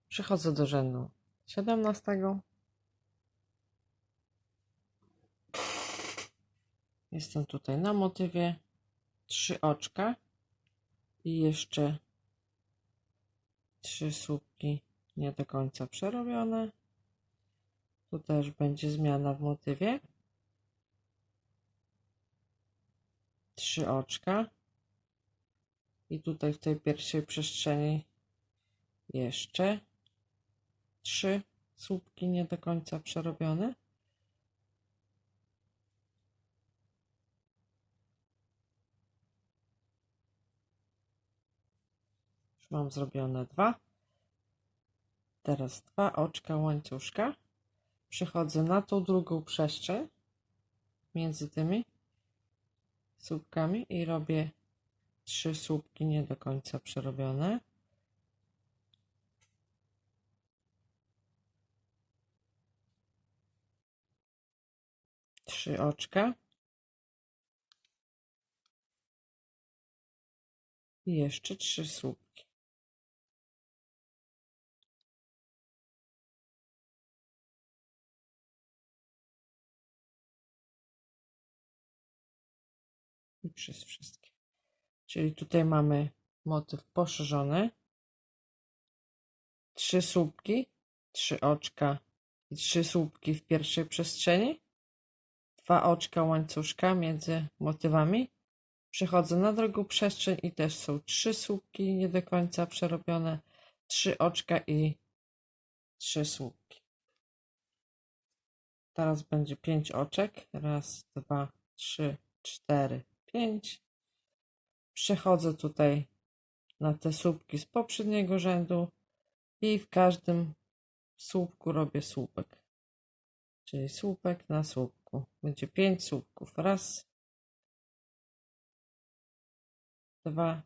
Przechodzę do rzędu 17. Jestem tutaj na motywie 3 oczka i jeszcze 3 słupki nie do końca przerobione. Tu też będzie zmiana w motywie. 3 oczka i tutaj w tej pierwszej przestrzeni jeszcze 3 słupki nie do końca przerobione. Już mam zrobione 2. Teraz 2 oczka łańcuszka. Przechodzę na tą drugą przestrzeń między tymi słupkami i robię 3 słupki nie do końca przerobione. Trzy oczka i jeszcze 3 słupki. I przez wszystkie. Czyli tutaj mamy motyw poszerzony. 3 słupki, 3 oczka i 3 słupki w pierwszej przestrzeni. 2 oczka łańcuszka między motywami. Przechodzę na drugą przestrzeń i też są 3 słupki nie do końca przerobione, 3 oczka i 3 słupki. Teraz będzie 5 oczek. Raz, 2, 3, 4, 5. Przechodzę tutaj na te słupki z poprzedniego rzędu i w każdym słupku robię słupek. Czyli słupek na słupku. Będzie 5 słupków. Raz, 2,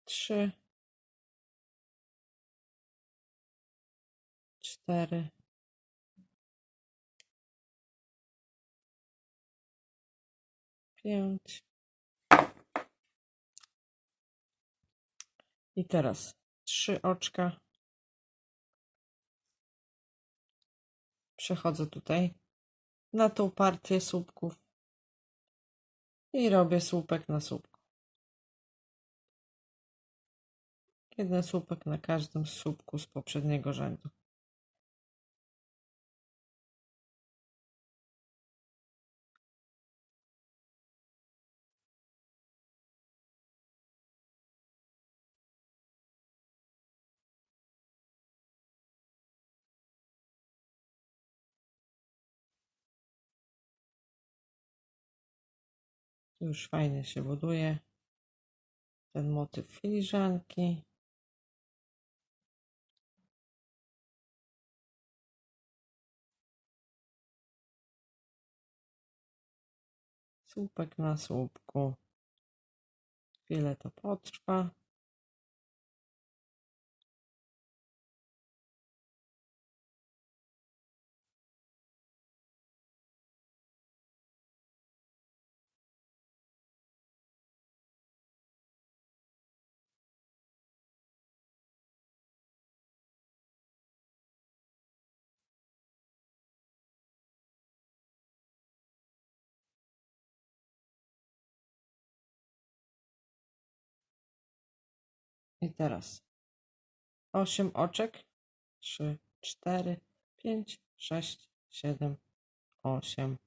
3, 4, 5. I teraz 3 oczka. Przechodzę tutaj na tą partię słupków i robię słupek na słupku. Jeden słupek na każdym słupku z poprzedniego rzędu. Już fajnie się buduje ten motyw filiżanki. Słupek na słupku. Chwilę to potrwa. I teraz 8 oczek. 3, 4, 5, 6, 7, 8.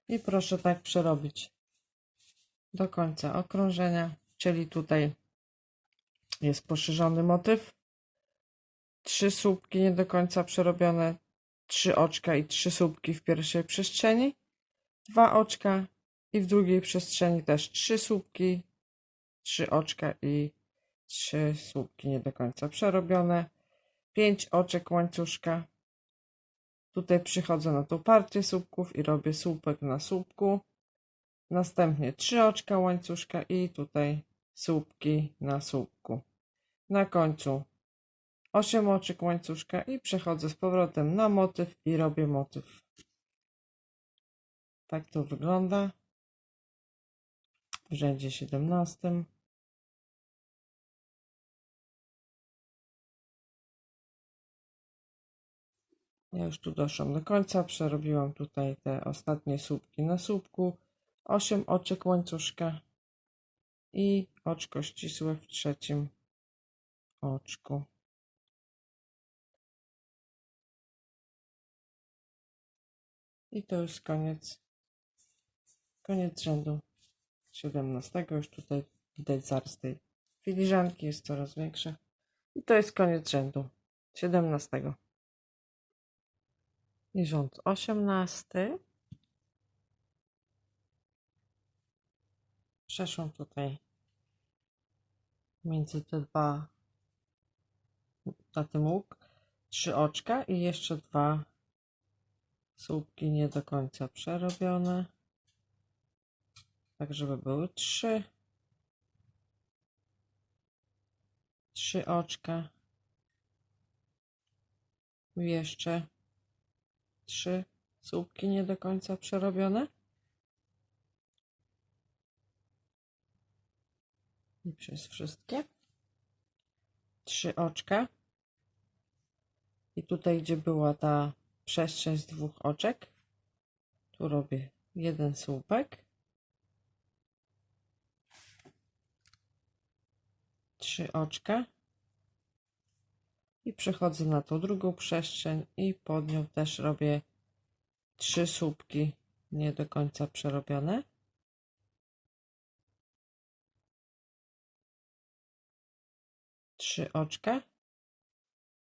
I proszę tak przerobić do końca okrążenia, czyli tutaj jest poszerzony motyw. 3 słupki nie do końca przerobione, 3 oczka i 3 słupki w pierwszej przestrzeni, 2 oczka i w drugiej przestrzeni też 3 słupki, 3 oczka i 3 słupki nie do końca przerobione, 5 oczek łańcuszka. Tutaj przychodzę na tą partię słupków i robię słupek na słupku. Następnie 3 oczka łańcuszka i tutaj słupki na słupku. Na końcu 8 oczek łańcuszka i przechodzę z powrotem na motyw i robię motyw. Tak to wygląda. w rzędzie 17. Ja już tu doszłam do końca, przerobiłam tutaj te ostatnie słupki na słupku, 8 oczek łańcuszka i oczko ścisłe w trzecim oczku. I to już koniec rzędu 17. Już tutaj widać zarys tej filiżanki, jest coraz większa. I to jest koniec rzędu 17. I rząd 18. Przeszłam tutaj między te dwa, na tym łuk, 3 oczka i jeszcze 2 słupki nie do końca przerobione. Tak, żeby były 3 oczka. I jeszcze 3 słupki nie do końca przerobione. I przez wszystkie 3 oczka. I tutaj, gdzie była ta przestrzeń z 2 oczek, tu robię 1 słupek, 3 oczka i przechodzę na tą drugą przestrzeń i pod nią też robię 3 słupki nie do końca przerobione. Trzy oczka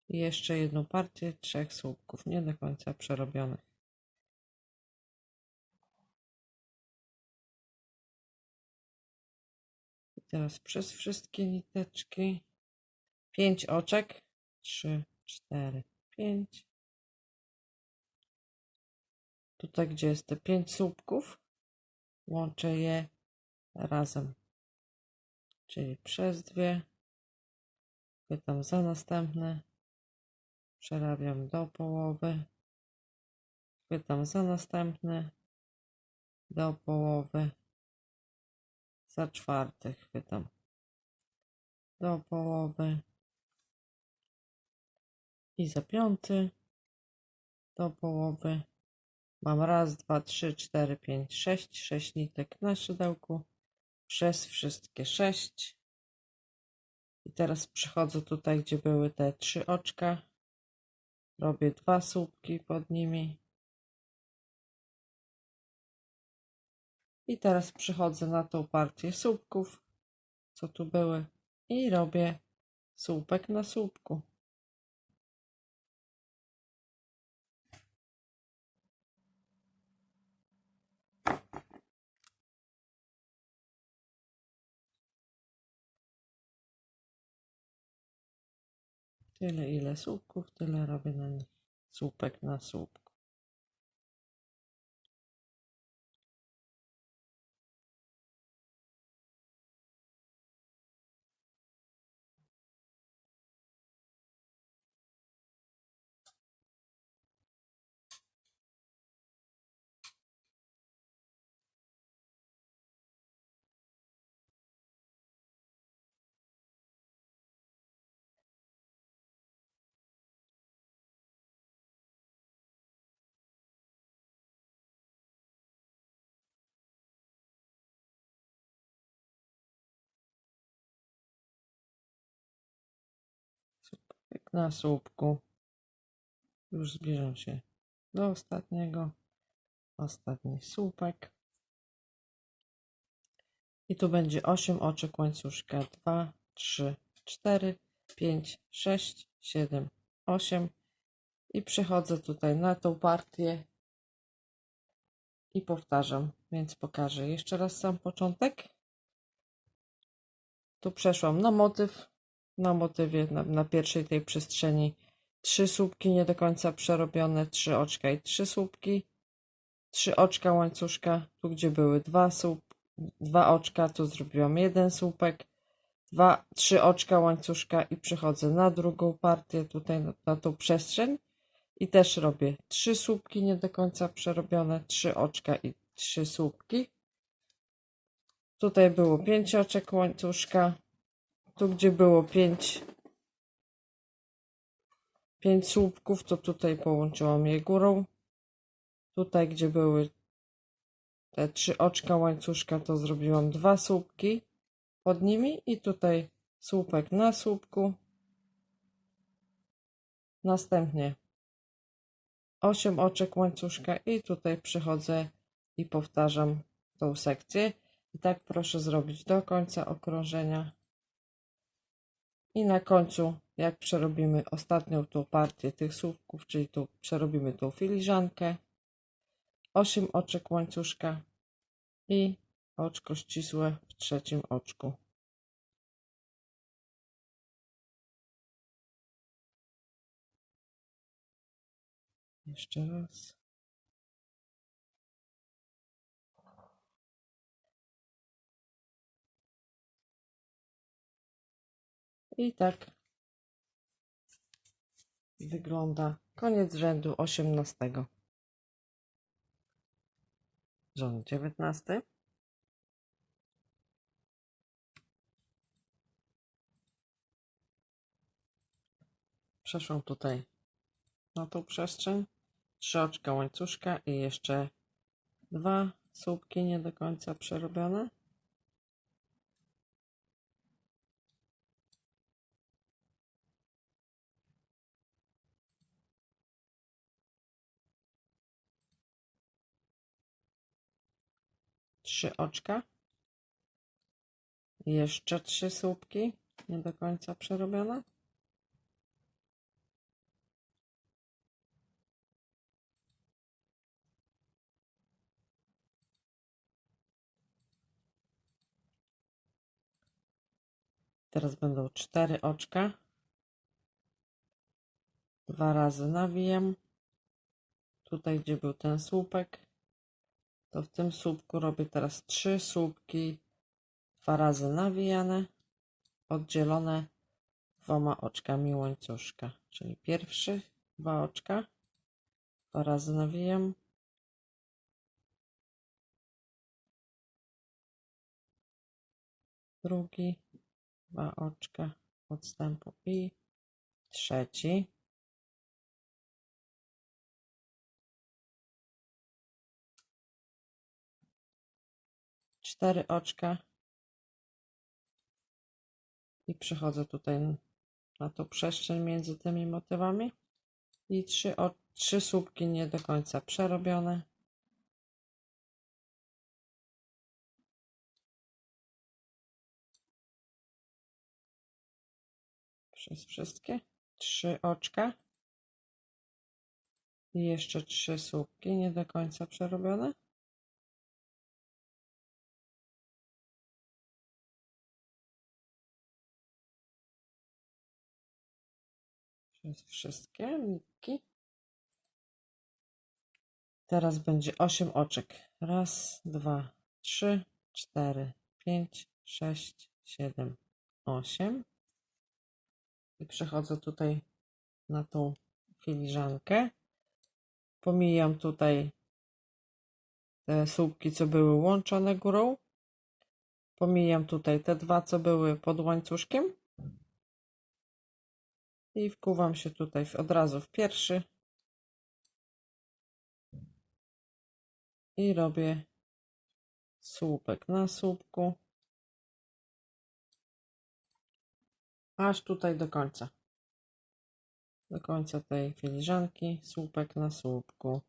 i jeszcze jedną partię 3 słupków nie do końca przerobionych. I teraz przez wszystkie niteczki 5 oczek, 3, 4, 5. Tutaj, gdzie jest te 5 słupków, łączę je razem, czyli przez 2, chwytam za następne, przerabiam do połowy, chwytam za następne, do połowy, za czwarty chwytam do połowy i za piąty do połowy. Mam raz, 2, 3, 4, 5, 6 nitek na szydełku, przez wszystkie 6. I teraz przychodzę tutaj, gdzie były te 3 oczka, robię 2 słupki pod nimi. I teraz przychodzę na tą partię słupków, co tu były, i robię słupek na słupku. Tyle, ile słupków, tyle robię na nich słupek na słupku. Słupek na słupku. Już zbliżam się do ostatniego. Ostatni słupek. I tu będzie 8 oczek łańcuszka. 2, 3, 4, 5, 6, 7, 8. I przechodzę tutaj na tą partię i powtarzam, więc pokażę jeszcze raz sam początek. Tu przeszłam na motyw. Na motywie, na pierwszej tej przestrzeni 3 słupki nie do końca przerobione, 3 oczka i 3 słupki, 3 oczka łańcuszka, tu gdzie były 2 oczka, tu zrobiłam 1 słupek, 3 oczka łańcuszka i przechodzę na drugą partię, tutaj na tą przestrzeń i też robię 3 słupki nie do końca przerobione, 3 oczka i 3 słupki. Tutaj było 5 oczek łańcuszka. Tu, gdzie było 5 słupków, to tutaj połączyłam je górą. Tutaj, gdzie były te 3 oczka łańcuszka, to zrobiłam 2 słupki pod nimi i tutaj słupek na słupku. Następnie 8 oczek łańcuszka i tutaj przychodzę i powtarzam tą sekcję. I tak proszę zrobić do końca okrążenia. I na końcu, jak przerobimy ostatnią tą partię tych słupków, czyli tu przerobimy tą filiżankę, 8 oczek łańcuszka i oczko ścisłe w trzecim oczku. Jeszcze raz. I tak wygląda koniec rzędu 18. Rząd 19. Przeszłam tutaj na tą przestrzeń. 3 oczka łańcuszka i jeszcze 2 słupki nie do końca przerobione. Trzy oczka. Jeszcze 3 słupki nie do końca przerobione. Teraz będą 4 oczka. 2 razy nawijam. Tutaj, gdzie był ten słupek, to w tym słupku robię teraz 3 słupki 2 razy nawijane, oddzielone 2 oczkami łańcuszka. Czyli pierwszy 2 oczka, 2 razy nawijam. Drugi 2 oczka odstępu i trzeci. Cztery oczka i przychodzę tutaj na tą przestrzeń między tymi motywami i 3 słupki nie do końca przerobione. Przez wszystkie 3 oczka i jeszcze 3 słupki nie do końca przerobione. Przez wszystkie nitki. Teraz będzie 8 oczek. Raz, 2, 3, 4, 5, 6, 7, 8. I przechodzę tutaj na tą filiżankę. Pomijam tutaj te słupki, co były łączone górą. Pomijam tutaj te 2, co były pod łańcuszkiem. I wkuwam się tutaj od razu w pierwszy. I robię słupek na słupku. Aż tutaj do końca. Do końca tej filiżanki. Słupek na słupku.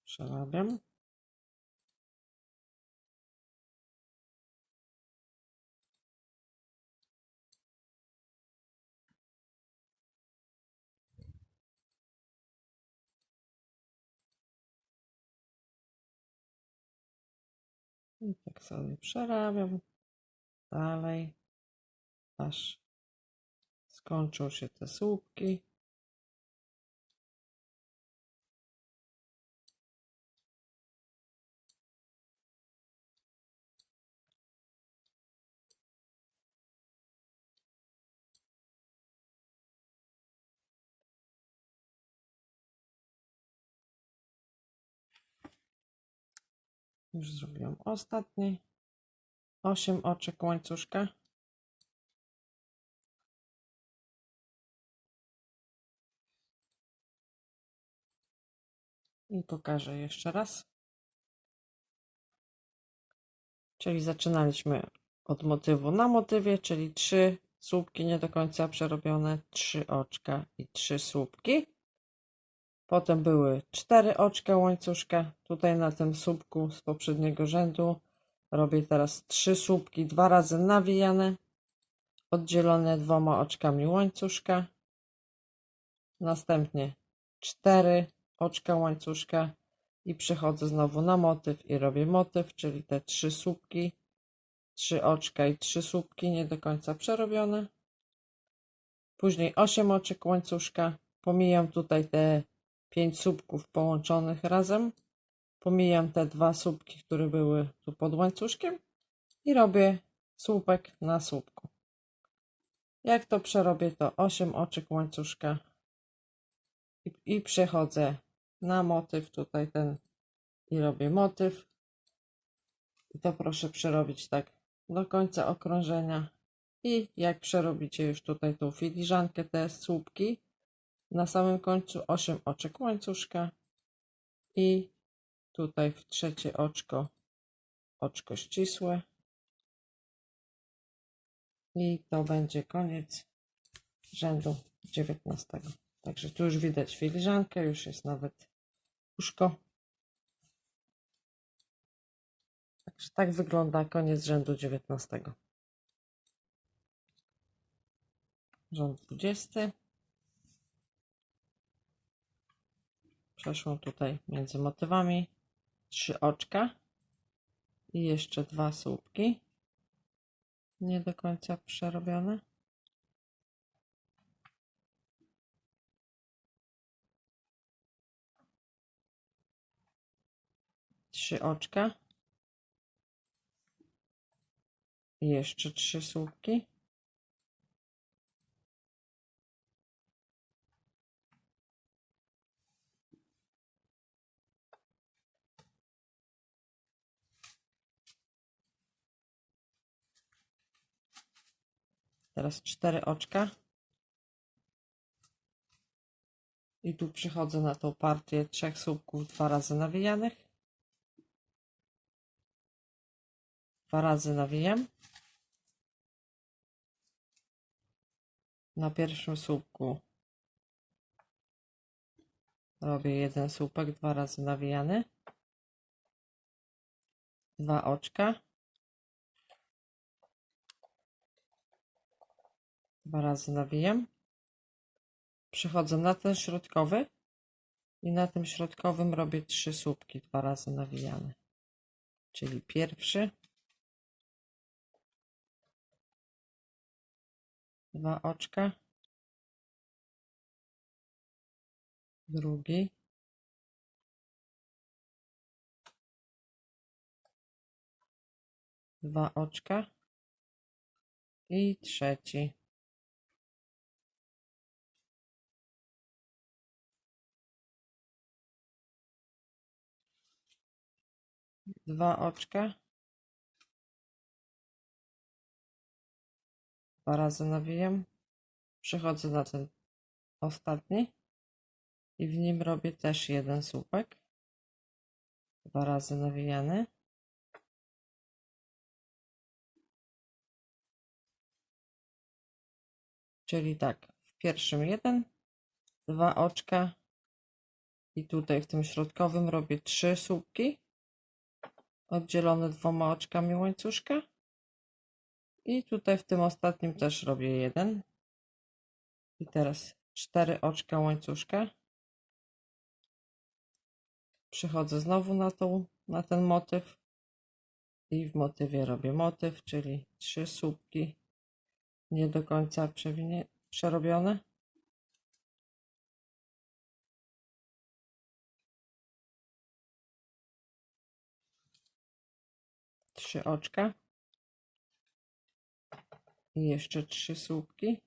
Przerabiam. I tak sobie przerabiam dalej, aż skończą się te słupki. Już zrobiłam ostatni. 8 oczek łańcuszka. I pokażę jeszcze raz. Czyli zaczynaliśmy od motywu na motywie, czyli 3 słupki nie do końca przerobione, 3 oczka i 3 słupki. Potem były 4 oczka łańcuszka. Tutaj na tym słupku z poprzedniego rzędu robię teraz 3 słupki 2 razy nawijane, oddzielone 2 oczkami łańcuszka. Następnie 4 oczka łańcuszka i przechodzę znowu na motyw i robię motyw, czyli te 3 słupki, 3 oczka i 3 słupki nie do końca przerobione. Później 8 oczek łańcuszka. Pomijam tutaj te 5 słupków połączonych razem. Pomijam te 2 słupki, które były tu pod łańcuszkiem i robię słupek na słupku. Jak to przerobię, to 8 oczek łańcuszka i przechodzę na motyw, tutaj ten i robię motyw. I to proszę przerobić tak do końca okrążenia. I jak przerobicie już tutaj tą filiżankę, te słupki, na samym końcu 8 oczek łańcuszka i tutaj w trzecie oczko, oczko ścisłe. I to będzie koniec rzędu 19. Także tu już widać filiżankę, już jest nawet uszko. Także tak wygląda koniec rzędu 19. Rząd 20. Przeszłam tutaj między motywami 3 oczka i jeszcze 2 słupki nie do końca przerobione. Trzy oczka i jeszcze 3 słupki. Teraz 4 oczka. I tu przychodzę na tą partię 3 słupków 2 razy nawijanych. 2 razy nawijam. Na pierwszym słupku robię 1 słupek 2 razy nawijany. 2 oczka. 2 razy nawijam. Przechodzę na ten środkowy i na tym środkowym robię 3 słupki 2 razy nawijane. Czyli pierwszy, 2 oczka, drugi, dwa oczka i trzeci. Dwa oczka, 2 razy nawijam, przechodzę na ten ostatni i w nim robię też 1 słupek, 2 razy nawijany. Czyli tak, w pierwszym 1, 2 oczka i tutaj w tym środkowym robię 3 słupki oddzielone 2 oczkami łańcuszka i tutaj w tym ostatnim też robię 1 i teraz 4 oczka łańcuszka. Przechodzę znowu na ten motyw i w motywie robię motyw, czyli 3 słupki nie do końca przerobione. 3 oczka i jeszcze 3 słupki.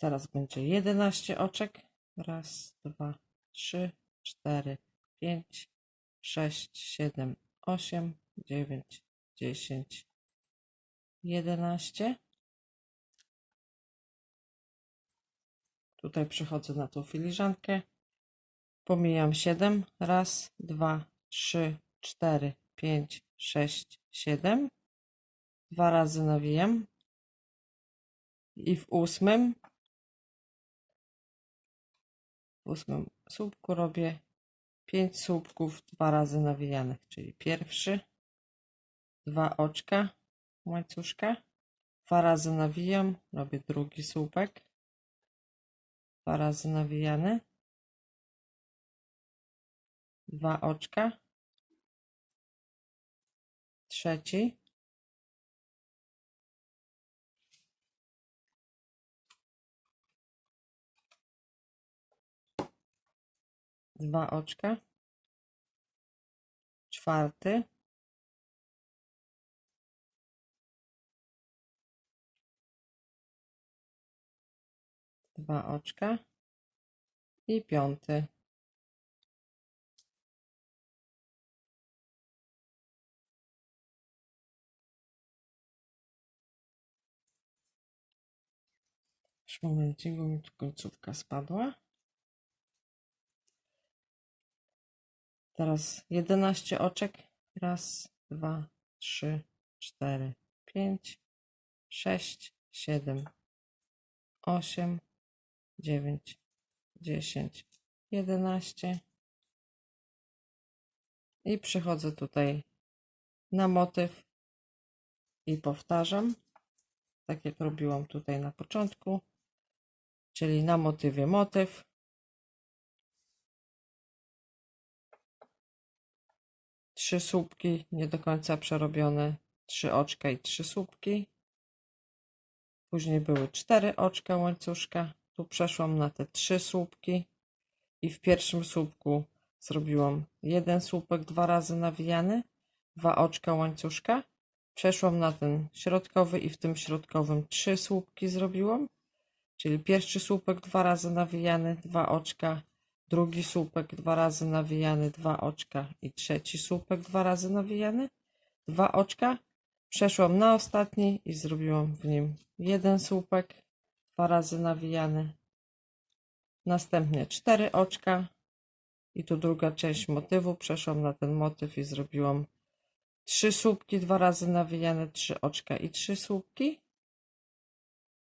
Teraz będzie 11 oczek. Raz, dwa, trzy, 4, 5, 6, 7, 8, 9, 10, 11. Tutaj przechodzę na tą filiżankę. Pomijam 7. Raz, 2, 3, 4, 5, 6, 7. 2 razy nawijam. I w ósmym słupku robię 5 słupków 2 razy nawijanych, czyli pierwszy, 2 oczka łańcuszka, 2 razy nawijam, robię drugi słupek, 2 razy nawijany, 2 oczka, trzeci, dwa oczka, czwarty, dwa oczka i piąty. Już momencik, bo mi tu końcówka spadła. Teraz 11 oczek. Raz, 2, 3, 4, 5, 6, 7, 8, 9, 10, 11. I przychodzę tutaj na motyw i powtarzam, tak jak robiłam tutaj na początku, czyli na motywie motyw, trzy słupki nie do końca przerobione, 3 oczka i 3 słupki. Później były 4 oczka łańcuszka, tu przeszłam na te 3 słupki i w pierwszym słupku zrobiłam 1 słupek 2 razy nawijany, 2 oczka łańcuszka, przeszłam na ten środkowy i w tym środkowym 3 słupki zrobiłam, czyli pierwszy słupek 2 razy nawijany, 2 oczka, drugi słupek 2 razy nawijany, 2 oczka i trzeci słupek 2 razy nawijany, 2 oczka, przeszłam na ostatni i zrobiłam w nim 1 słupek 2 razy nawijany, następnie 4 oczka i tu druga część motywu, przeszłam na ten motyw i zrobiłam 3 słupki 2 razy nawijane, 3 oczka i 3 słupki,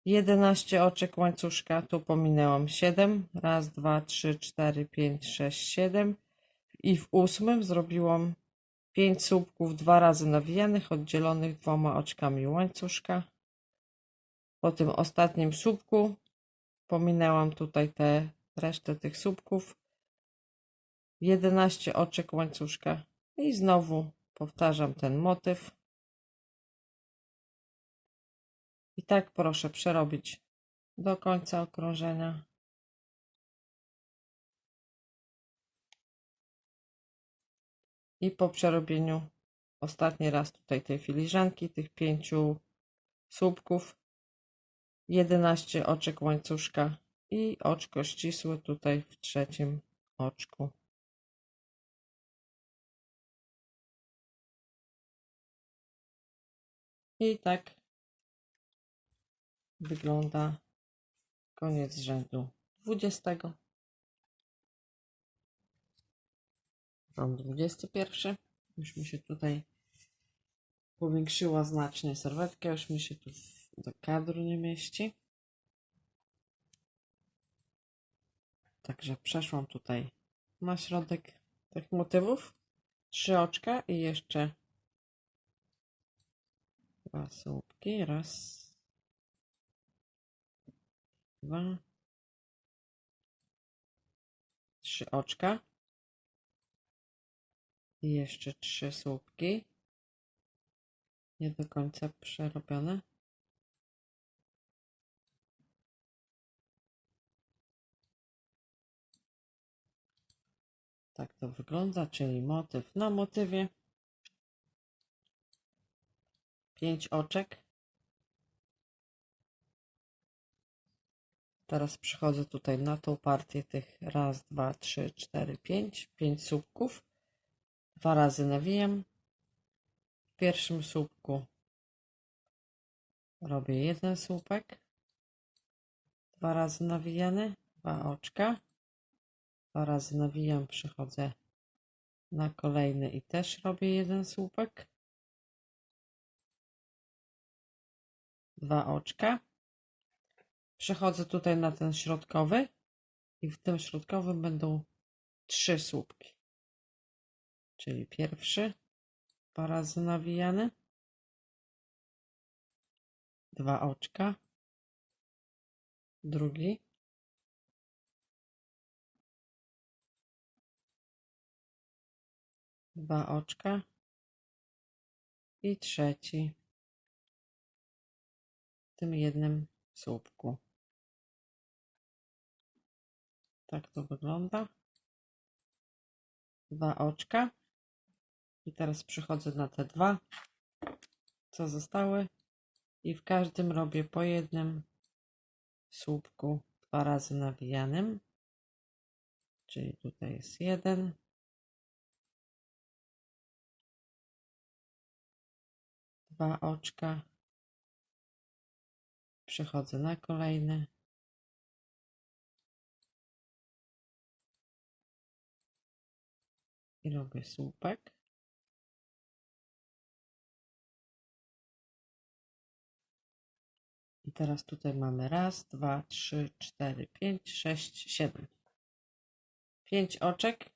11 oczek łańcuszka, tu pominęłam 7, raz, 2, 3, 4, 5, 6, 7 i w ósmym zrobiłam 5 słupków 2 razy nawijanych, oddzielonych 2 oczkami łańcuszka. Po tym ostatnim słupku pominęłam tutaj resztę tych słupków, 11 oczek łańcuszka i znowu powtarzam ten motyw. I tak proszę przerobić do końca okrążenia. I po przerobieniu ostatni raz tutaj tej filiżanki, tych 5 słupków, 11 oczek łańcuszka i oczko ścisłe tutaj w trzecim oczku. I tak wygląda koniec rzędu 20. Rząd 21. Już mi się tutaj powiększyła znacznie serwetka, już mi się tu do kadru nie mieści. Także przeszłam tutaj na środek tych motywów. 3 oczka i jeszcze 2 słupki. Raz, 2, 3 oczka. I jeszcze 3 słupki. Nie do końca przerobione. Tak to wygląda, czyli motyw na motywie. 5 oczek. Teraz przychodzę tutaj na tą partię tych raz, dwa, trzy, cztery, pięć słupków. 2 razy nawijam. W pierwszym słupku robię 1 słupek, 2 razy nawijany, 2 oczka, 2 razy nawijam, przychodzę na kolejny i też robię 1 słupek, 2 oczka. Przechodzę tutaj na ten środkowy i w tym środkowym będą 3 słupki. Czyli pierwszy, 2 razy nawijany, 2 oczka, drugi, 2 oczka i trzeci w tym jednym słupku. Tak to wygląda. 2 oczka. I teraz przychodzę na te 2, co zostały, i w każdym robię po jednym słupku 2 razy nawijanym. Czyli tutaj jest 1, 2 oczka. Przechodzę na kolejny. I robię słupek. I teraz tutaj mamy raz, 2, 3, 4, 5, 6, 7. 5 oczek.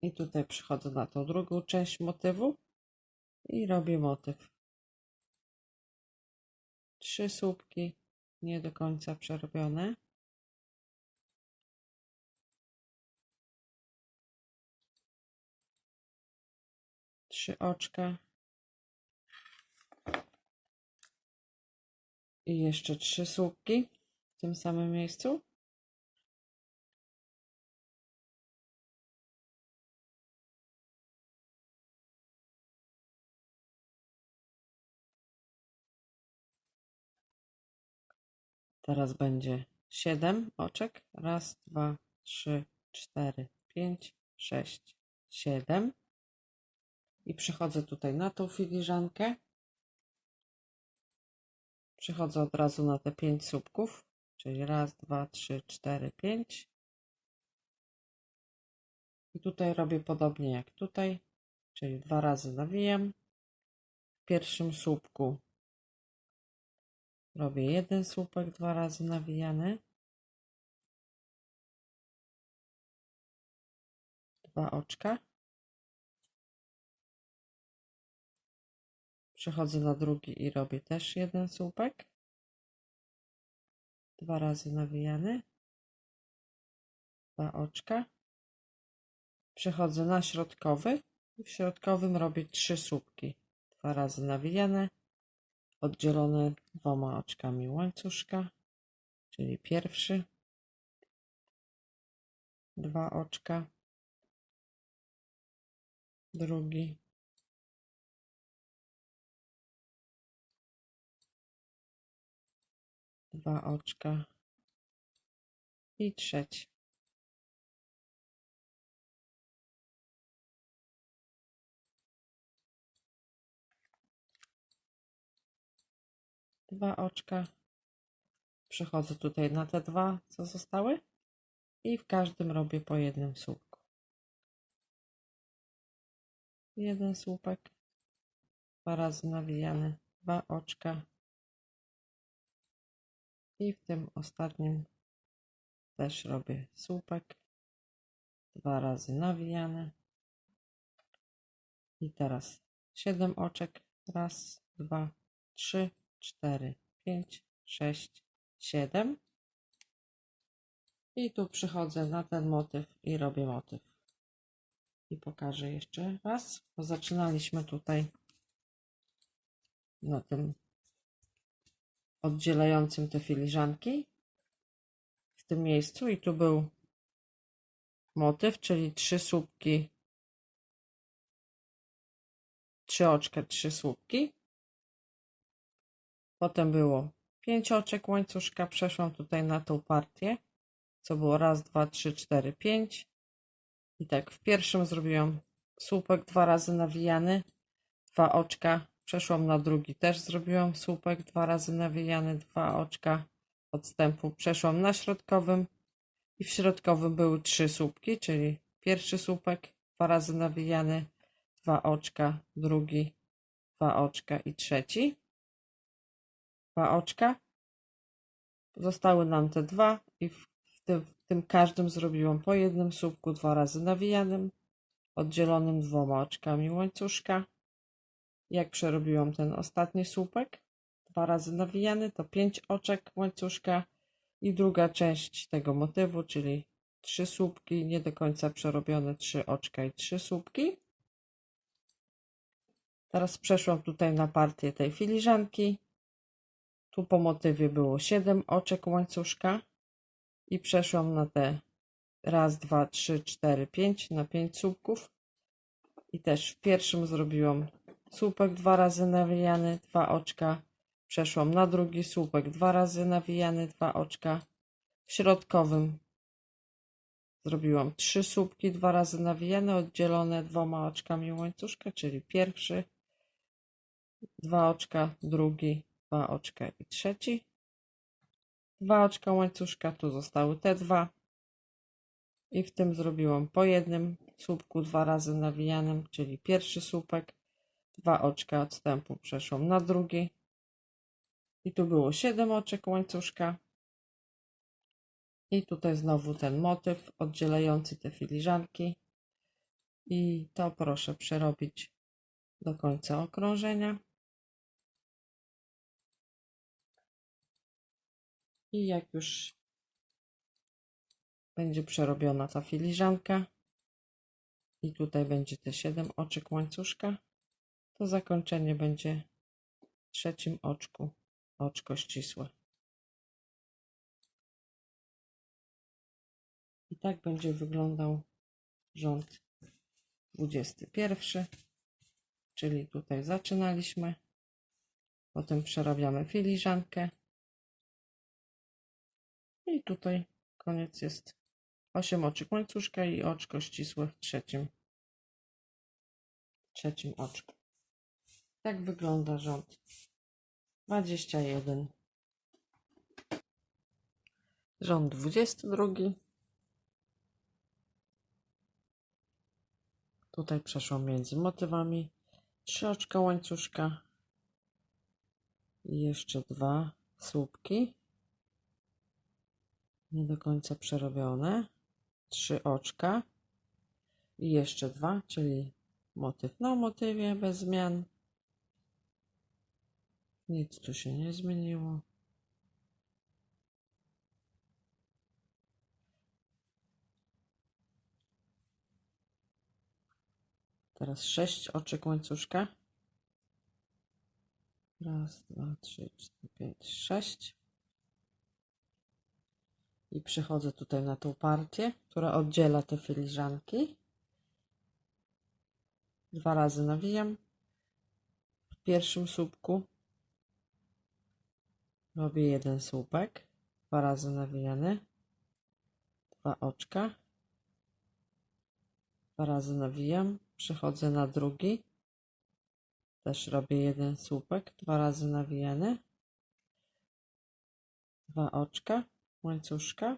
I tutaj przychodzę na tą drugą część motywu i robię motyw. 3 słupki, nie do końca przerobione. Trzy oczka. I jeszcze 3 słupki w tym samym miejscu. Teraz będzie 7 oczek. Raz, 2, 3, 4, 5, 6, 7. I przychodzę tutaj na tą filiżankę. Przychodzę od razu na te 5 słupków, czyli raz, 2, 3, 4, 5. I tutaj robię podobnie jak tutaj, czyli 2 razy nawijam. W pierwszym słupku robię 1 słupek, 2 razy nawijany. 2 oczka. Przechodzę na drugi i robię też 1 słupek. 2 razy nawijany. 2 oczka. Przechodzę na środkowy i w środkowym robię 3 słupki. 2 razy nawijane, oddzielone 2 oczkami łańcuszka, czyli pierwszy, 2 oczka, drugi, 2 oczka i trzeci. Dwa oczka. Przechodzę tutaj na te 2, co zostały, i w każdym robię po 1 słupku. 1 słupek, 2 razy nawijane, 2 oczka i w tym ostatnim też robię słupek, 2 razy nawijane. I teraz 7 oczek. Raz, 2, 3, 4, 5, 6, 7. I tu przychodzę na ten motyw i robię motyw. I pokażę jeszcze raz, bo zaczynaliśmy tutaj na tym oddzielającym te filiżanki w tym miejscu i tu był motyw, czyli 3 3 oczka, 3 słupki. Potem było 5 oczek łańcuszka. Przeszłam tutaj na tą partię, co było raz, 2, 3, 4, 5. I tak w pierwszym zrobiłam słupek 2 razy nawijany, 2 oczka. Przeszłam na drugi, też zrobiłam słupek 2 razy nawijany, 2 oczka odstępu. Przeszłam na środkowym i w środkowym były 3 słupki, czyli pierwszy słupek 2 razy nawijany, 2 oczka, drugi, 2 oczka i trzeci. 2 oczka. Zostały nam te dwa i w tym każdym zrobiłam po jednym słupku 2 razy nawijanym, oddzielonym 2 oczkami łańcuszka. Jak przerobiłam ten ostatni słupek 2 razy nawijany, to 5 oczek łańcuszka i druga część tego motywu, czyli 3 słupki, nie do końca przerobione, 3 oczka i 3 słupki. Teraz przeszłam tutaj na partię tej filiżanki. Tu po motywie było 7 oczek łańcuszka i przeszłam na te raz, 2, 3, 4, 5 na 5 słupków. I też w pierwszym zrobiłam słupek 2 razy nawijany, 2 oczka. Przeszłam na drugi słupek 2 razy nawijany, 2 oczka. W środkowym zrobiłam 3 słupki 2 razy nawijane, oddzielone 2 oczkami łańcuszka, czyli pierwszy, 2 oczka, drugi, 2 oczka i trzeci. 2 oczka łańcuszka, tu zostały te dwa. I w tym zrobiłam po jednym słupku 2 razy nawijanym, czyli pierwszy słupek, 2 oczka odstępu. Przeszłam na drugi. I tu było 7 oczek łańcuszka. I tutaj znowu ten motyw oddzielający te filiżanki. I to proszę przerobić do końca okrążenia. I jak już będzie przerobiona ta filiżanka i tutaj będzie te 7 oczek łańcuszka, to zakończenie będzie w trzecim oczku, oczko ścisłe. I tak będzie wyglądał rząd 21, czyli tutaj zaczynaliśmy, potem przerabiamy filiżankę i tutaj koniec jest 8 oczek łańcuszka i oczko ścisłe w trzecim oczku. Tak wygląda rząd 21. Rząd 22. Tutaj przeszłam między motywami 3 oczka łańcuszka i jeszcze 2 słupki nie do końca przerobione, 3 oczka i jeszcze 2, czyli motyw na motywie bez zmian. Nic tu się nie zmieniło. Teraz 6 oczek łańcuszka. Raz, 2, 3, 4, 5, 6. I przechodzę tutaj na tą partię, która oddziela te filiżanki. 2 razy nawijam. W pierwszym słupku robię jeden słupek, 2 razy nawijany, 2 oczka, 2 razy nawijam, przechodzę na drugi, też robię jeden słupek, 2 razy nawijany, 2 oczka, łańcuszka,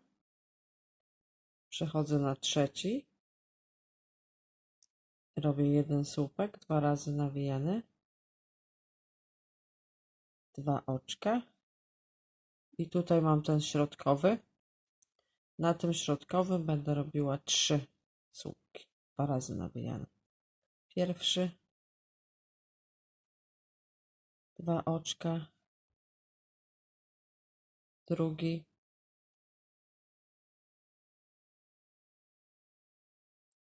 przechodzę na trzeci, robię jeden słupek, 2 razy nawijany, 2 oczka i tutaj mam ten środkowy. Na tym środkowym będę robiła 3 słupki, 2 razy nawijane. Pierwszy, 2 oczka, drugi,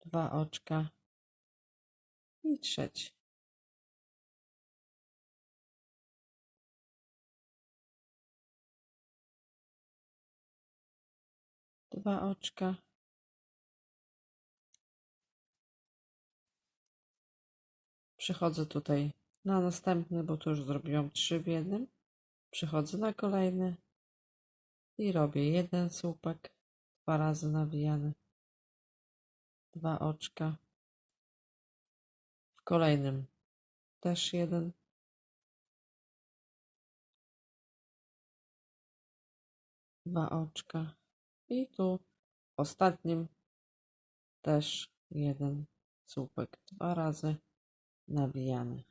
2 oczka i trzeci. Dwa oczka. Przychodzę tutaj na następny, bo tu już zrobiłam 3 w jednym. Przychodzę na kolejny i robię jeden słupek, 2 razy nawijany, 2 oczka. W kolejnym też jeden, 2 oczka i tu w ostatnim też jeden słupek, 2 razy nawijany.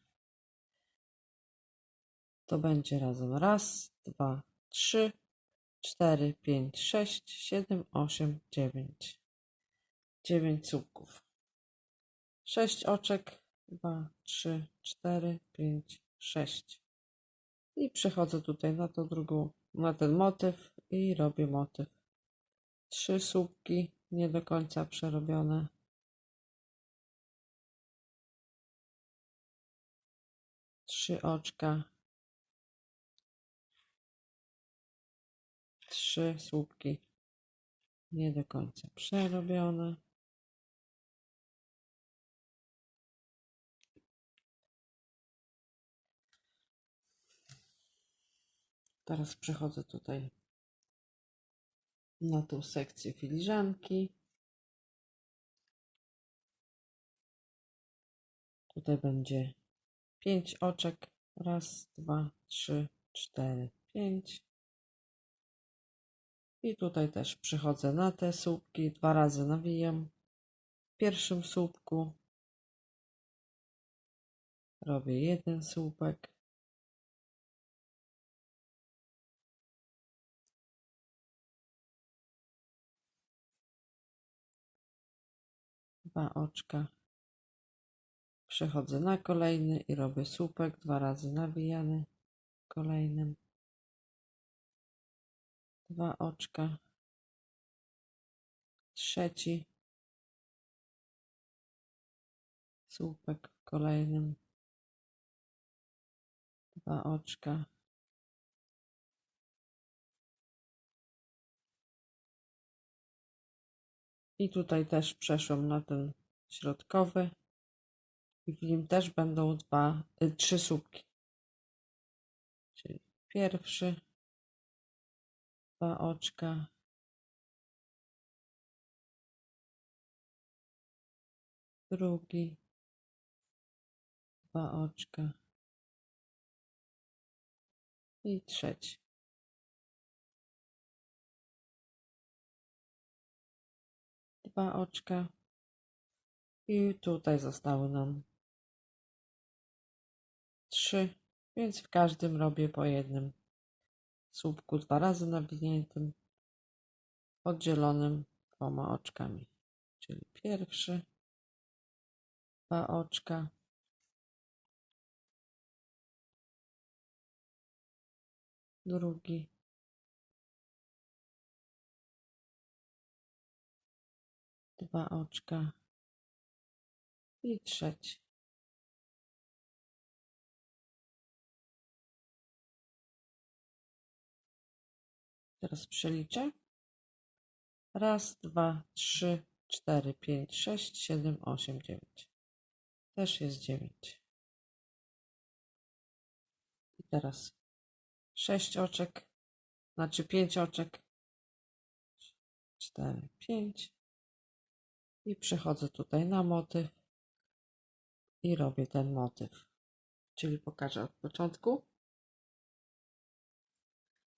To będzie razem raz, 2, 3, 4, 5, 6, 7, 8, 9. 9 słupków. 6 oczek, 2, 3, 4, 5, 6. I przechodzę tutaj na tą drugą, na ten motyw i robię motyw. 3 słupki nie do końca przerobione. 3 oczka. 3 słupki nie do końca przerobione. Teraz przechodzę tutaj na tą sekcję filiżanki. Tutaj będzie 5 oczek. Raz, 2, 3, 4, 5. I tutaj też przychodzę na te słupki. 2 razy nawijam. W pierwszym słupku robię jeden słupek. Dwa oczka. Przechodzę na kolejny i robię słupek. 2 razy nawijany. W kolejnym. 2 oczka. Trzeci słupek w kolejnym. 2 oczka. I tutaj też przeszłam na ten środkowy. I w nim też będą 3 słupki. Czyli pierwszy, 2 oczka, drugi, 2 oczka i trzeci. Dwa oczka i tutaj zostały nam 3, więc w każdym robię po jednym słupku 2 razy nawiniętym, oddzielonym 2 oczkami. Czyli pierwszy, 2 oczka, drugi, 2 oczka i trzeci. Teraz przeliczę. Raz, 2, 3, 4, 5, 6, 7, 8, 9. Też jest 9. I teraz 6 oczek, znaczy 5 oczek, 4, 5. I przechodzę tutaj na motyw i robię ten motyw. Czyli pokażę od początku.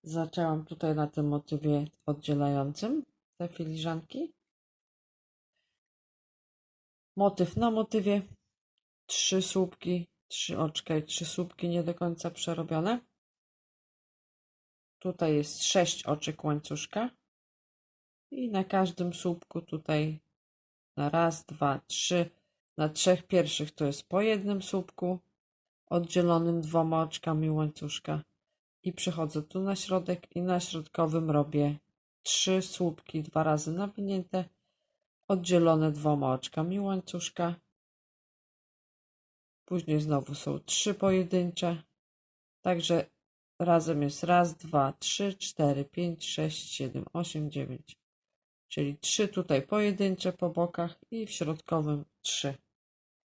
Zaczęłam tutaj na tym motywie oddzielającym te filiżanki. Motyw na motywie. 3 słupki, 3 oczka i 3 słupki nie do końca przerobione. Tutaj jest 6 oczek łańcuszka. I na każdym słupku tutaj na raz, 2, 3, na 3 pierwszych to jest po jednym słupku oddzielonym 2 oczkami łańcuszka i przychodzę tu na środek i na środkowym robię 3 słupki 2 razy nawinięte oddzielone 2 oczkami łańcuszka. Później znowu są 3 pojedyncze, także razem jest raz, 2, 3, 4, 5, 6, 7, 8, 9. Czyli 3 tutaj pojedyncze po bokach i w środkowym 3.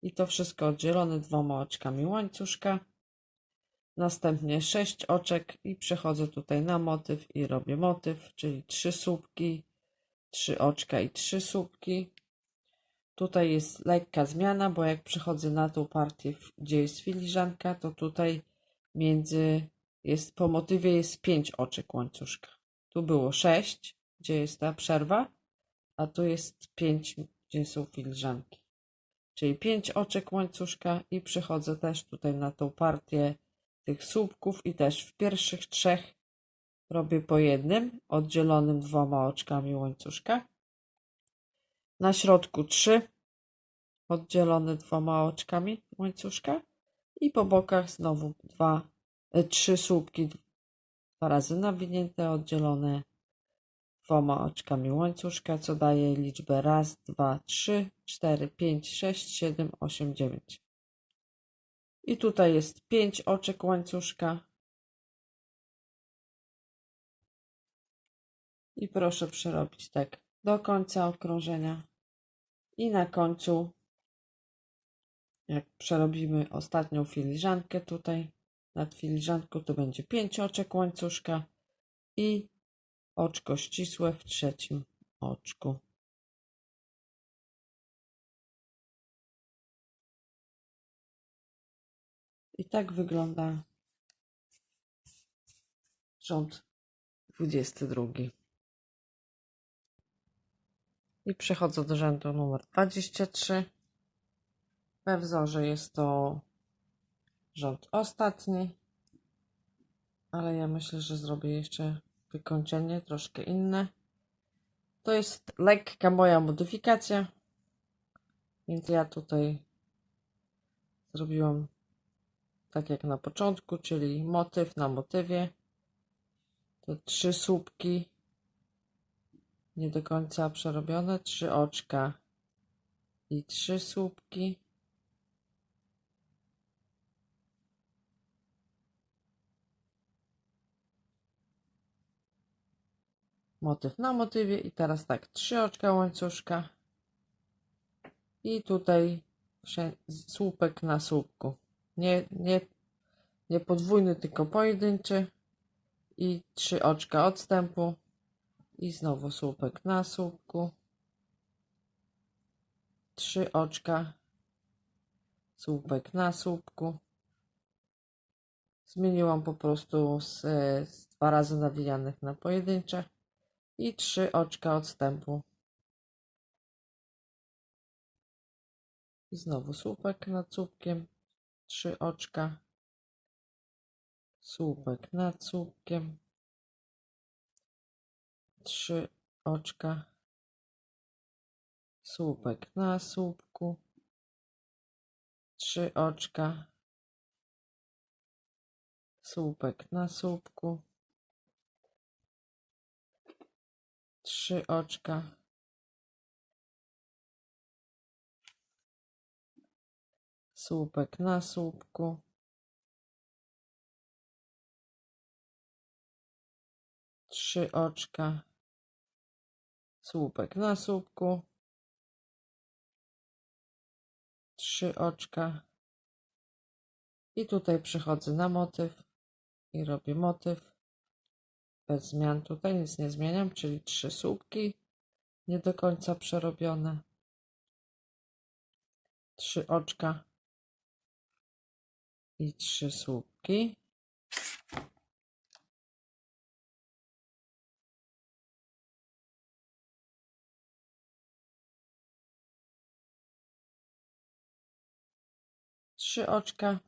I to wszystko oddzielone 2 oczkami łańcuszka. Następnie 6 oczek i przechodzę tutaj na motyw i robię motyw, czyli 3 słupki, 3 oczka i 3 słupki. Tutaj jest lekka zmiana, bo jak przechodzę na tą partię, gdzie jest filiżanka, to tutaj po motywie jest 5 oczek łańcuszka. Tu było 6, gdzie jest ta przerwa, a tu jest 5, gdzie są filiżanki. Czyli 5 oczek łańcuszka i przechodzę też tutaj na tą partię tych słupków i też w pierwszych 3 robię po jednym, oddzielonym 2 oczkami łańcuszka. Na środku 3, oddzielone 2 oczkami łańcuszka i po bokach znowu 3 słupki 2 razy nawinięte, oddzielone 2 oczkami łańcuszka, co daje liczbę 1, 2, 3, 4, 5, 6, 7, 8, 9. I tutaj jest 5 oczek łańcuszka. I proszę przerobić tak do końca okrążenia. I na końcu, jak przerobimy ostatnią filiżankę tutaj, nad filiżanką to będzie 5 oczek łańcuszka i oczko ścisłe w trzecim oczku. I tak wygląda rząd 22. I przechodzę do rzędu numer 23. We wzorze jest to rząd ostatni, ale ja myślę, że zrobię jeszcze wykończenie troszkę inne. To jest lekka moja modyfikacja, więc ja tutaj zrobiłam tak jak na początku, czyli motyw na motywie. To 3 słupki nie do końca przerobione, 3 oczka i 3 słupki. Motyw na motywie i teraz tak, 3 oczka łańcuszka i tutaj słupek na słupku. Nie podwójny, tylko pojedynczy i 3 oczka odstępu i znowu słupek na słupku, 3 oczka, słupek na słupku. Zmieniłam po prostu z 2 razy nawijanych na pojedyncze i 3 oczka odstępu. I znowu słupek nad słupkiem, 3 oczka, słupek nad słupkiem, 3 oczka, słupek na słupku, 3 oczka, słupek na słupku, 3 oczka, słupek na słupku, 3 oczka, słupek na słupku, 3 oczka i tutaj przechodzę na motyw i robię motyw bez zmian. Tutaj nic nie zmieniam, czyli 3 słupki nie do końca przerobione, 3 oczka i 3 słupki. Trzy oczka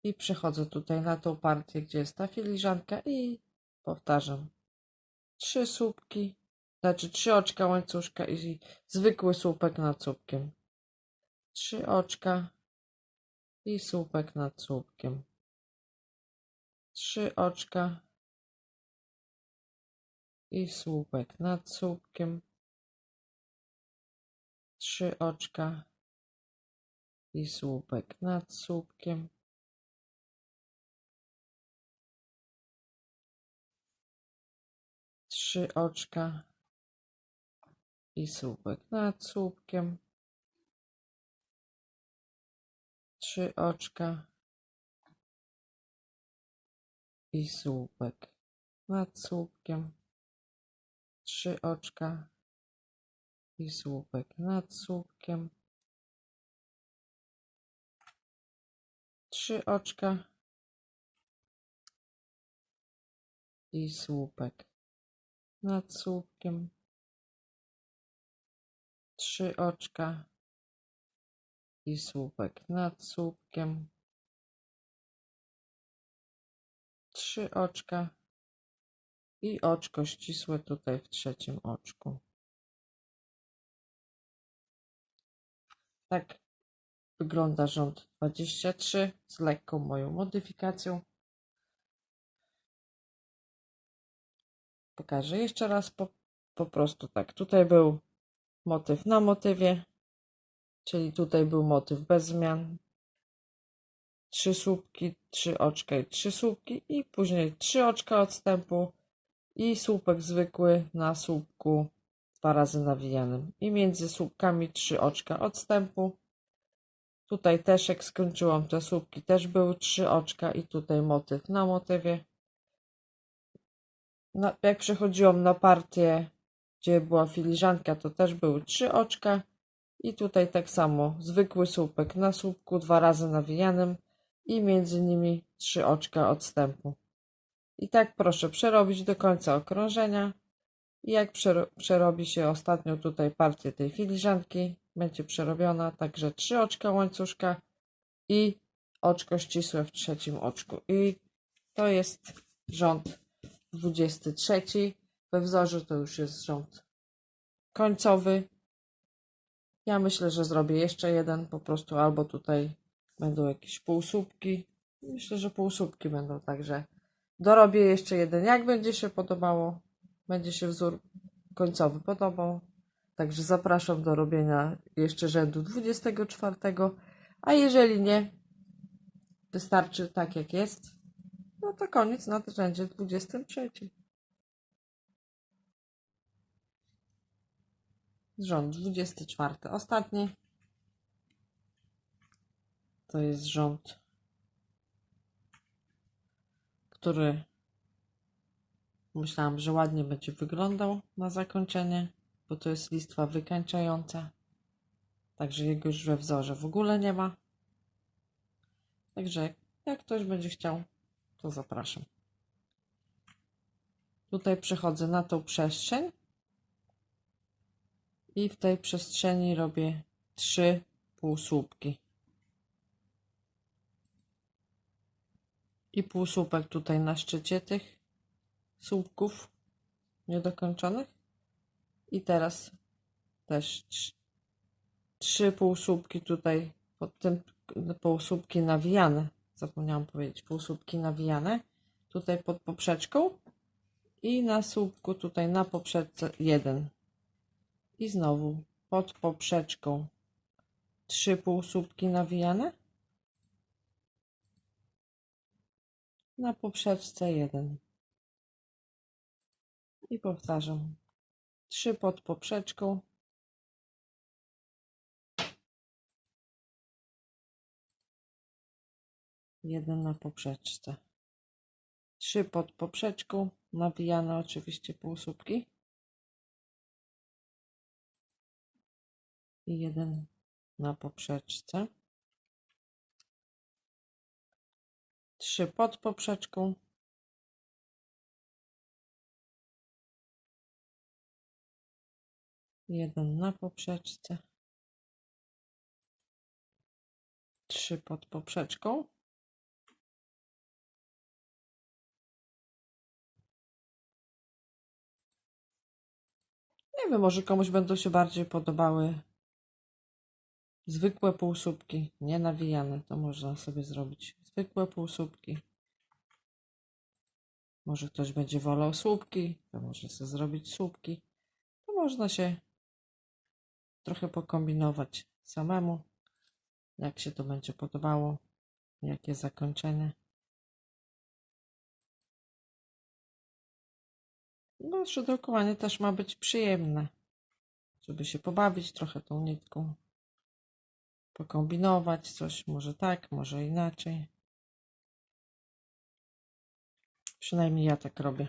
i przechodzę tutaj na tą partię, gdzie jest ta filiżanka i powtarzam 3 słupki, znaczy 3 oczka łańcuszka i zwykły słupek nad słupkiem, 3 oczka i słupek nad słupkiem, 3 oczka i słupek nad słupkiem, 3 oczka i słupek nad słupkiem, 3 oczka i słupek nad słupkiem, 3 oczka i słupek. Nad słupkiem 3 oczka i słupek. Nad słupkiem 3 oczka i słupek. Nad słupkiem 3 oczka i słupek. Nad słupkiem 3 oczka i oczko ścisłe tutaj w trzecim oczku. Tak wygląda rząd 23 z lekką moją modyfikacją. Pokażę jeszcze raz po prostu tak. Tutaj był motyw na motywie, czyli tutaj był motyw bez zmian. 3 słupki, 3 oczka i 3 słupki i później 3 oczka odstępu i słupek zwykły na słupku 2 razy nawijanym i między słupkami 3 oczka odstępu. Tutaj też jak skończyłam te słupki też były 3 oczka i tutaj motyw na motywie. Jak przechodziłam na partię, gdzie była filiżanka, to też były 3 oczka i tutaj tak samo zwykły słupek na słupku 2 razy nawijanym i między nimi 3 oczka odstępu. I tak proszę przerobić do końca okrążenia. I jak przerobi się ostatnią tutaj partię tej filiżanki, będzie przerobiona, także 3 oczka łańcuszka i oczko ścisłe w trzecim oczku. I to jest rząd 23. We wzorze to już jest rząd końcowy. Ja myślę, że zrobię jeszcze jeden po prostu, albo tutaj będą jakieś półsłupki. Myślę, że półsłupki będą, także dorobię jeszcze jeden. Jak będzie się podobało, będzie się wzór końcowy podobał. Także zapraszam do robienia jeszcze rzędu 24. A jeżeli nie, wystarczy tak jak jest, no to koniec na rzędzie 23. Rząd 24. Ostatni. To jest rząd, który myślałam, że ładnie będzie wyglądał na zakończenie, bo to jest listwa wykańczająca. Także jego już we wzorze w ogóle nie ma. Także jak ktoś będzie chciał, to zapraszam. Tutaj przechodzę na tą przestrzeń i w tej przestrzeni robię 3 półsłupki. I półsłupek tutaj na szczycie tych słupków niedokończonych. I teraz też 3 półsłupki tutaj pod tym, półsłupki nawijane. Zapomniałam powiedzieć, półsłupki nawijane tutaj pod poprzeczką i na słupku tutaj na poprzeczce 1. I znowu pod poprzeczką 3 półsłupki nawijane. Na poprzeczce 1. I powtarzam. 3 pod poprzeczką. Jeden na poprzeczce. 3 pod poprzeczką. Nawijane oczywiście półsłupki. I 1 na poprzeczce. 3 pod poprzeczką. Jeden na poprzeczce. 3 pod poprzeczką. Nie wiem, może komuś będą się bardziej podobały zwykłe półsłupki, nie nawijane. To można sobie zrobić zwykłe półsłupki. Może ktoś będzie wolał słupki, to może sobie zrobić słupki. To można się trochę pokombinować samemu, jak się to będzie podobało, jakie zakończenie. No, szydełkowanie też ma być przyjemne, żeby się pobawić trochę tą nitką, pokombinować coś, może tak, może inaczej. Przynajmniej ja tak robię.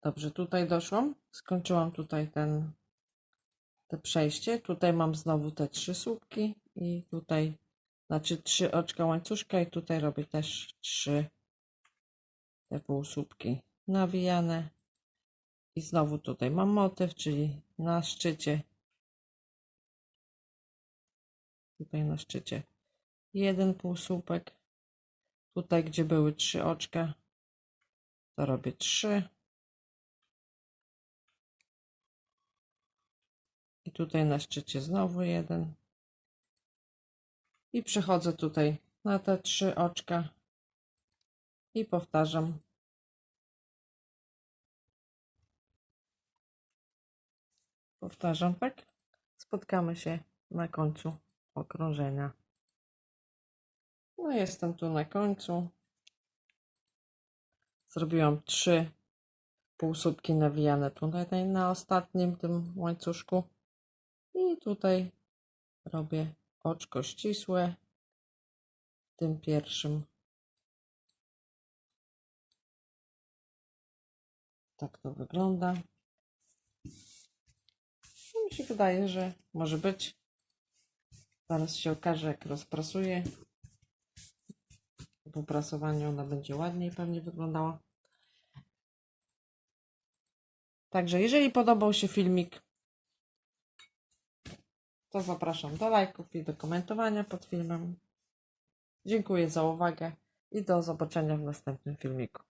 Dobrze, tutaj doszłam. Skończyłam tutaj te przejście. Tutaj mam znowu te 3 słupki i tutaj, znaczy 3 oczka łańcuszka i tutaj robię też 3 te półsłupki nawijane. I znowu tutaj mam motyw, czyli na szczycie. Tutaj na szczycie 1 półsłupek. Tutaj, gdzie były 3 oczka, to robię 3. I tutaj na szczycie znowu 1. I przechodzę tutaj na te 3 oczka i powtarzam. Powtarzam, tak? Spotkamy się na końcu okrążenia. No jestem tu na końcu. Zrobiłam 3 półsłupki nawijane tutaj na ostatnim tym łańcuszku. I tutaj robię oczko ścisłe w tym pierwszym. Tak to wygląda. Mi się wydaje, że może być. Zaraz się okaże, jak rozprasuję. Po prasowaniu ona będzie ładniej pewnie wyglądała. Także jeżeli podobał się filmik, to zapraszam do lajków i do komentowania pod filmem. Dziękuję za uwagę i do zobaczenia w następnym filmiku.